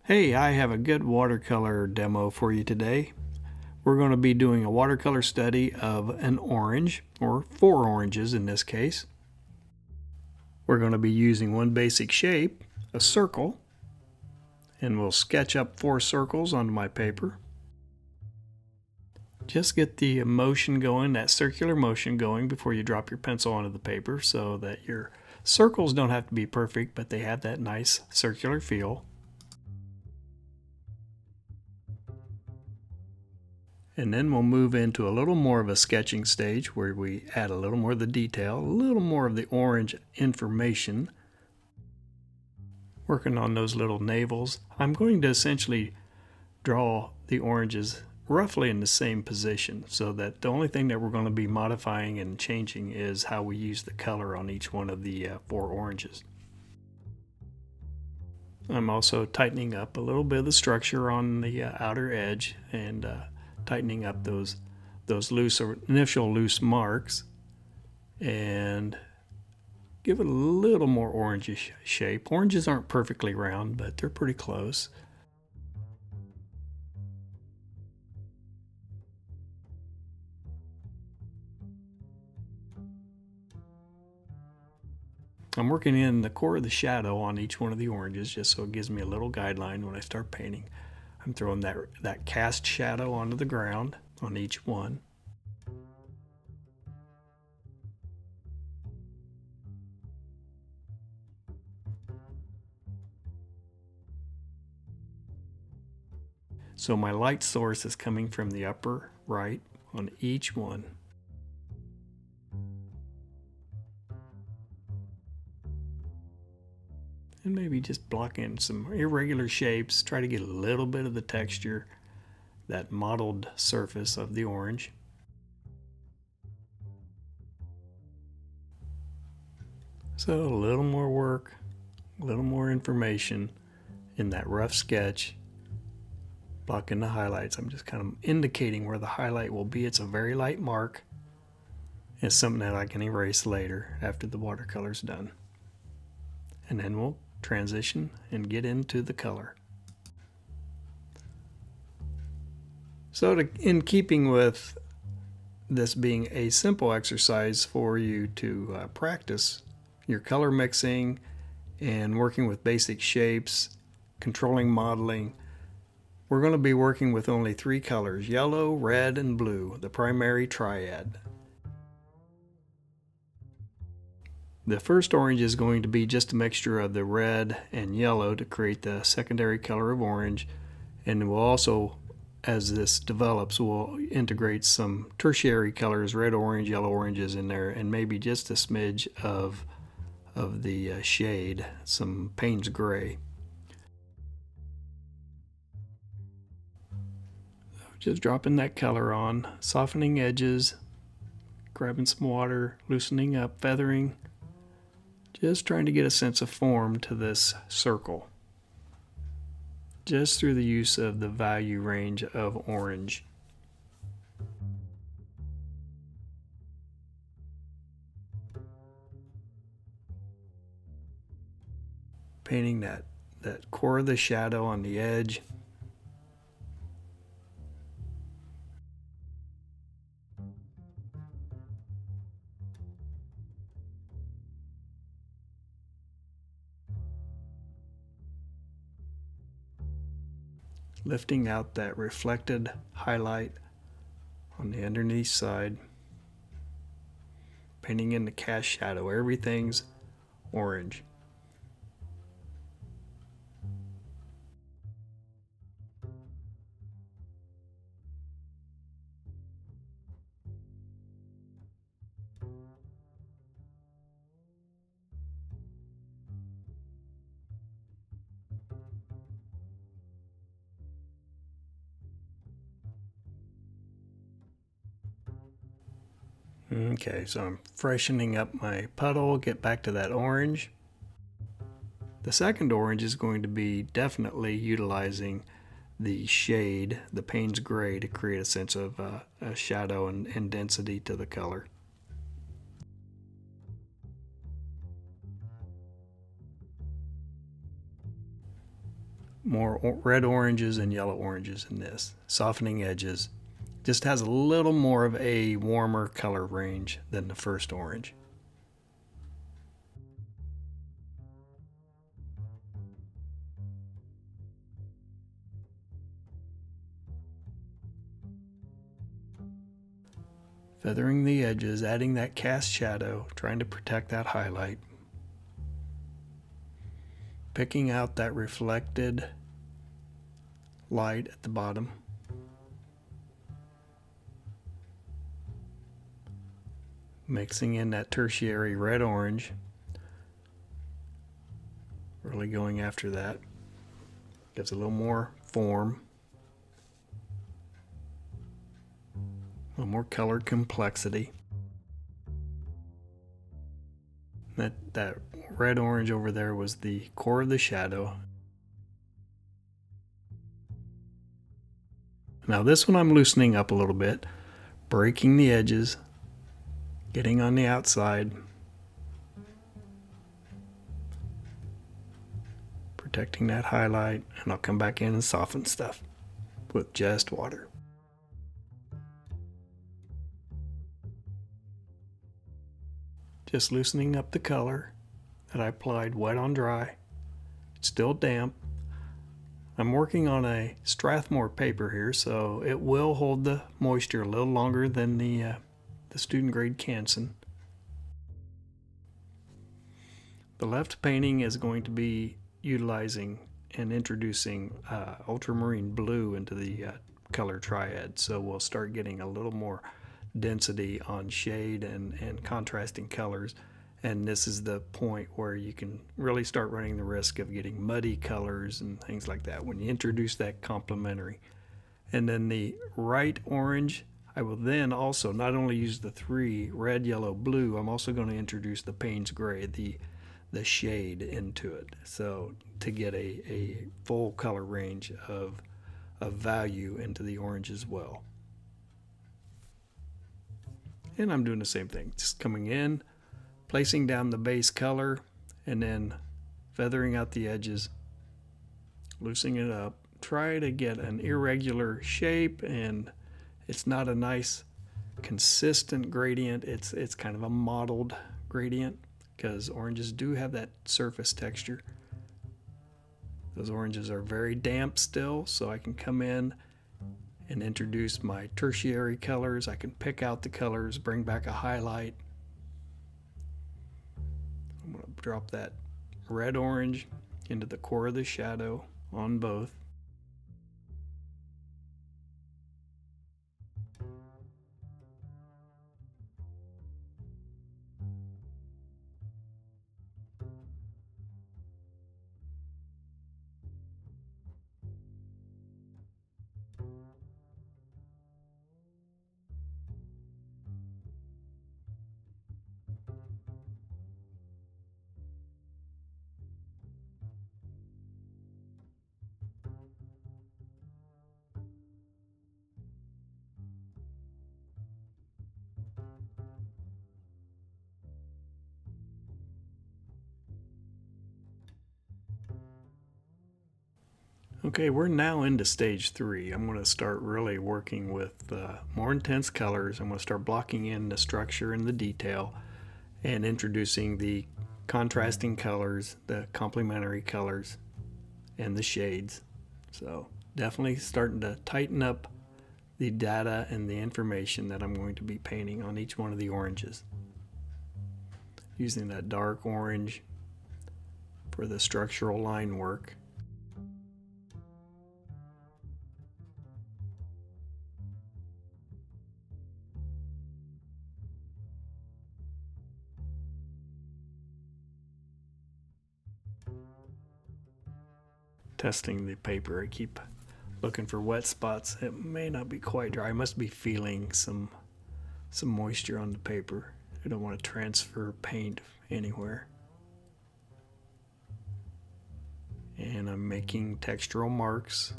Hey, I have a good watercolor demo for you today. We're going to be doing a watercolor study of an orange, or 4 oranges in this case. We're going to be using one basic shape, a circle, and we'll sketch up 4 circles onto my paper. Just get the motion going, that circular motion going before you drop your pencil onto the paper so that your circles don't have to be perfect, but they have that nice circular feel. And then we'll move into a little more of a sketching stage where we add a little more of the detail, a little more of the orange information. Working on those little navels. I'm going to essentially draw the oranges roughly in the same position so that the only thing that we're going to be modifying and changing is how we use the color on each one of the 4 oranges. I'm also tightening up a little bit of the structure on the outer edge and tightening up those loose or initial loose marks and give it a little more orangish shape. Oranges aren't perfectly round, but they're pretty close. I'm working in the core of the shadow on each one of the oranges just so it gives me a little guideline when I start painting. I'm throwing that cast shadow onto the ground on each one. So my light source is coming from the upper right on each one. And maybe just block in some irregular shapes, try to get a little bit of the texture, that mottled surface of the orange. So a little more work, a little more information in that rough sketch, blocking the highlights. I'm just kind of indicating where the highlight will be. It's a very light mark. It's something that I can erase later after the watercolor's done. And then we'll transition and get into the color. So in keeping with this being a simple exercise for you to practice your color mixing and working with basic shapes, controlling modeling, we're going to be working with only 3 colors, yellow, red, and blue, the primary triad. The first orange is going to be just a mixture of the red and yellow to create the secondary color of orange, and we'll also, as this develops, we'll integrate some tertiary colors, red, orange, yellow oranges in there, and maybe just a smidge of the shade, some Payne's gray. Just dropping that color on, softening edges, grabbing some water, loosening up, feathering. Just trying to get a sense of form to this circle, just through the use of the value range of orange. Painting that core of the shadow on the edge. Lifting out that reflected highlight on the underneath side. Painting in the cast shadow. Everything's orange. Okay, so I'm freshening up my puddle, get back to that orange. The second orange is going to be definitely utilizing the shade, the Payne's gray, to create a sense of a shadow and density to the color. more red oranges and yellow oranges in this. Softening edges. Just has a little more of a warmer color range than the first orange. Feathering the edges, adding that cast shadow, trying to protect that highlight. Picking out that reflected light at the bottom. Mixing in that tertiary red-orange. Really going after that. Gives a little more form. A little more color complexity. That red-orange over there was the core of the shadow. Now this one I'm loosening up a little bit, breaking the edges, getting on the outside, protecting that highlight, and I'll come back in and soften stuff with just water. Just loosening up the color that I applied wet on dry. It's still damp. I'm working on a Strathmore paper here, so it will hold the moisture a little longer than the student grade Canson. The left painting is going to be utilizing and introducing ultramarine blue into the color triad, so we'll start getting a little more density on shade and contrasting colors. And this is the point where you can really start running the risk of getting muddy colors and things like that when you introduce that complementary. And then the right orange, I will then also not only use the 3 red, yellow, blue, I'm also going to introduce the Payne's gray, the shade into it, so to get a full color range of value into the orange as well. And I'm doing the same thing, just coming in, placing down the base color, and then feathering out the edges, loosening it up. Try to get an irregular shape, and it's not a nice consistent gradient. It's kind of a mottled gradient because oranges do have that surface texture. Those oranges are very damp still, so I can come in and introduce my tertiary colors. I can pick out the colors, bring back a highlight. I'm going to drop that red orange into the core of the shadow on both. Okay, we're now into stage 3. I'm going to start really working with more intense colors. I'm going to start blocking in the structure and the detail and introducing the contrasting colors, the complementary colors, and the shades. So definitely starting to tighten up the data and the information that I'm going to be painting on each one of the oranges. Using that dark orange for the structural line work. Testing the paper, I keep looking for wet spots. It may not be quite dry. I must be feeling some moisture on the paper. I don't want to transfer paint anywhere. And I'm making textural marks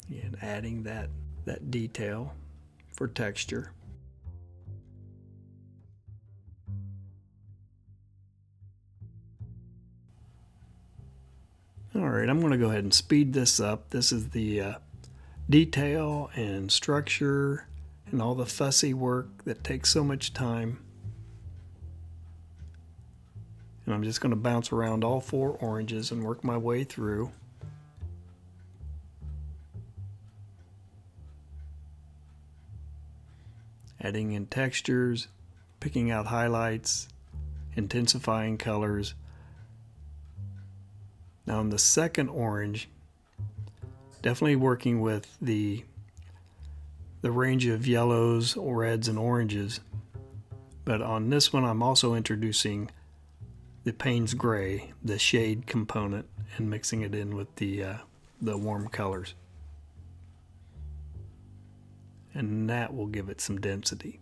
and adding that detail for texture. All Alright, I'm going to go ahead and speed this up. This is the detail and structure and all the fussy work that takes so much time. And I'm just going to bounce around all 4 oranges and work my way through. Adding in textures, picking out highlights, intensifying colors. Now on the second orange, definitely working with the range of yellows, reds, and oranges. But on this one, I'm also introducing the Payne's Gray, the shade component, and mixing it in with the warm colors. And that will give it some density.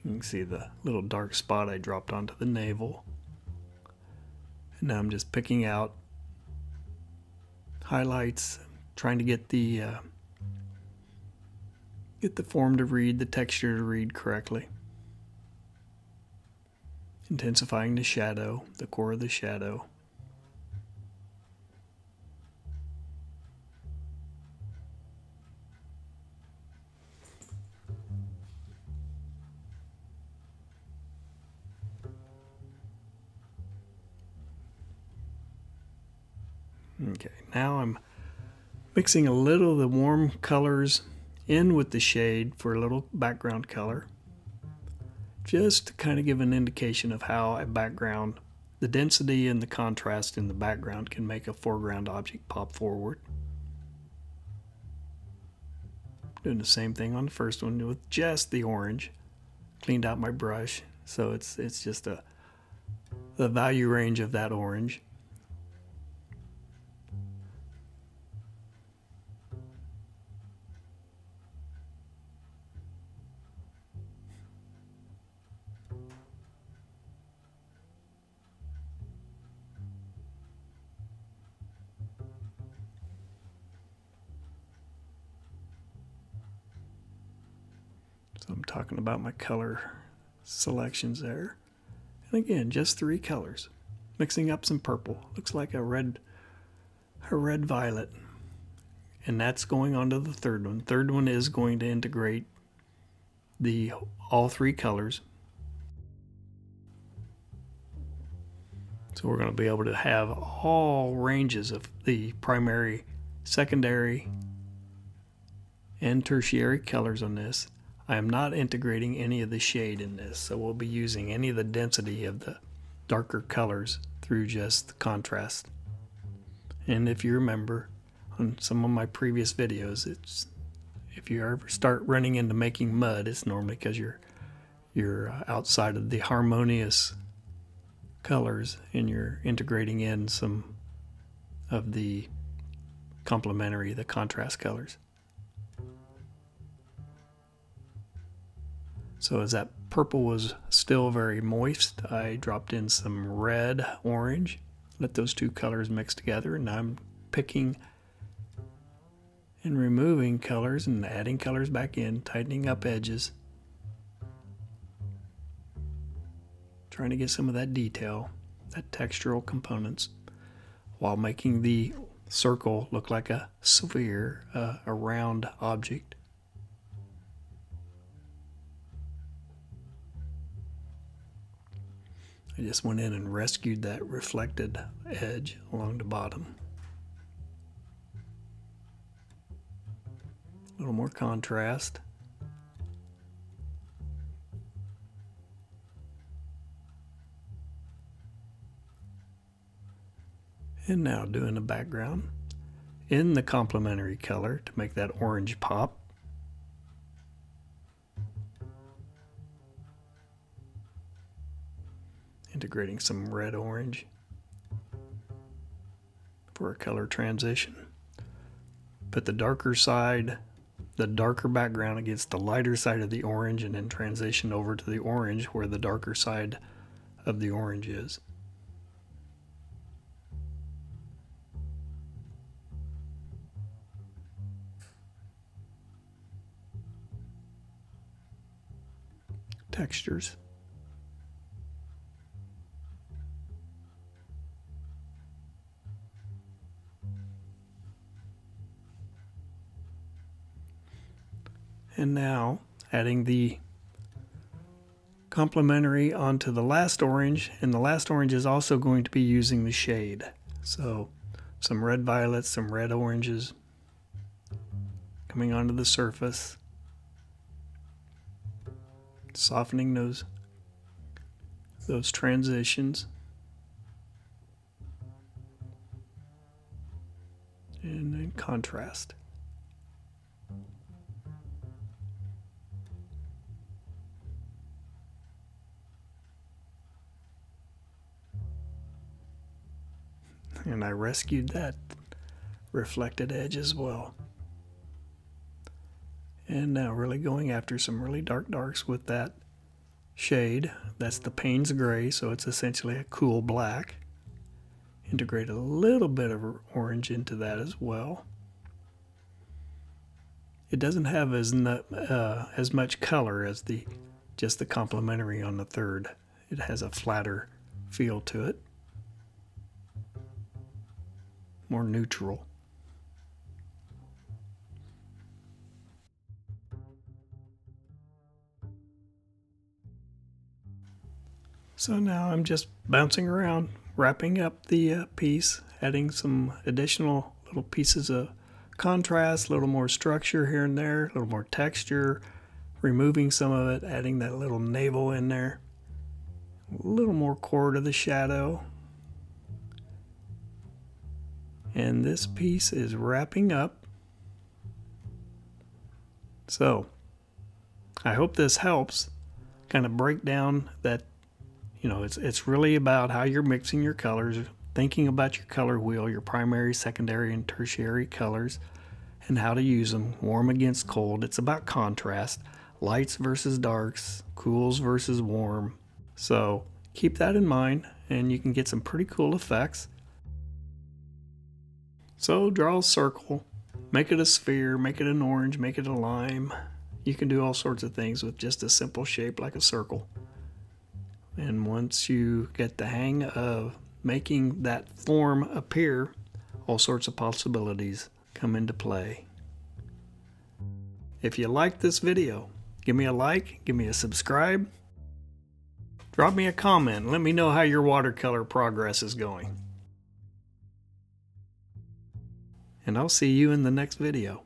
You can see the little dark spot I dropped onto the navel. And now I'm just picking out highlights, trying to get the form to read, the texture to read correctly. Intensifying the shadow, the core of the shadow. Okay, now I'm mixing a little of the warm colors in with the shade for a little background color, just to kind of give an indication of how a background, the density and the contrast in the background can make a foreground object pop forward. Doing the same thing on the first one with just the orange. Cleaned out my brush, so it's just the value range of that orange. So I'm talking about my color selections there. And again, just 3 colors. Mixing up some purple. Looks like a red violet. And that's going on to the third one. Third one is going to integrate all 3 colors. So we're going to be able to have all ranges of the primary, secondary, and tertiary colors on this. I am not integrating any of the shade in this, so we'll be using any of the density of the darker colors through just the contrast. And if you remember on some of my previous videos, if you ever start running into making mud, it's normally because you're outside of the harmonious colors and you're integrating in some of the complementary, the contrast colors. So as that purple was still very moist, I dropped in some red, orange, let those 2 colors mix together, and now I'm picking and removing colors and adding colors back in, tightening up edges, trying to get some of that detail, that textural components, while making the circle look like a sphere, a round object. I just went in and rescued that reflected edge along the bottom. A little more contrast. And now doing the background in the complementary color to make that orange pop. Integrating some red orange for a color transition. Put the darker side, the darker background against the lighter side of the orange, and then transition over to the orange where the darker side of the orange is. textures. And now adding the complementary onto the last orange, and the last orange is also going to be using the shade. So some red violets, some red oranges coming onto the surface, softening those transitions. And then contrast. And I rescued that reflected edge as well. And now really going after some really dark darks with that shade. That's the Payne's Gray, so it's essentially a cool black. Integrate a little bit of orange into that as well. It doesn't have as much color as just the complementary on the third. It has a flatter feel to it. More neutral. So now I'm just bouncing around, wrapping up the piece, adding some additional little pieces of contrast, a little more structure here and there, a little more texture, removing some of it, adding that little navel in there, a little more core to the shadow. And this piece is wrapping up. So I hope this helps kind of break down that, you know, it's really about how you're mixing your colors, thinking about your color wheel, your primary, secondary, and tertiary colors, and how to use them, warm against cold. It's about contrast, lights versus darks, cools versus warm. So keep that in mind, and you can get some pretty cool effects. So draw a circle, make it a sphere, make it an orange, make it a lime. You can do all sorts of things with just a simple shape like a circle. And once you get the hang of making that form appear, all sorts of possibilities come into play. If you like this video, give me a like, give me a subscribe, drop me a comment, let me know how your watercolor progress is going. And I'll see you in the next video.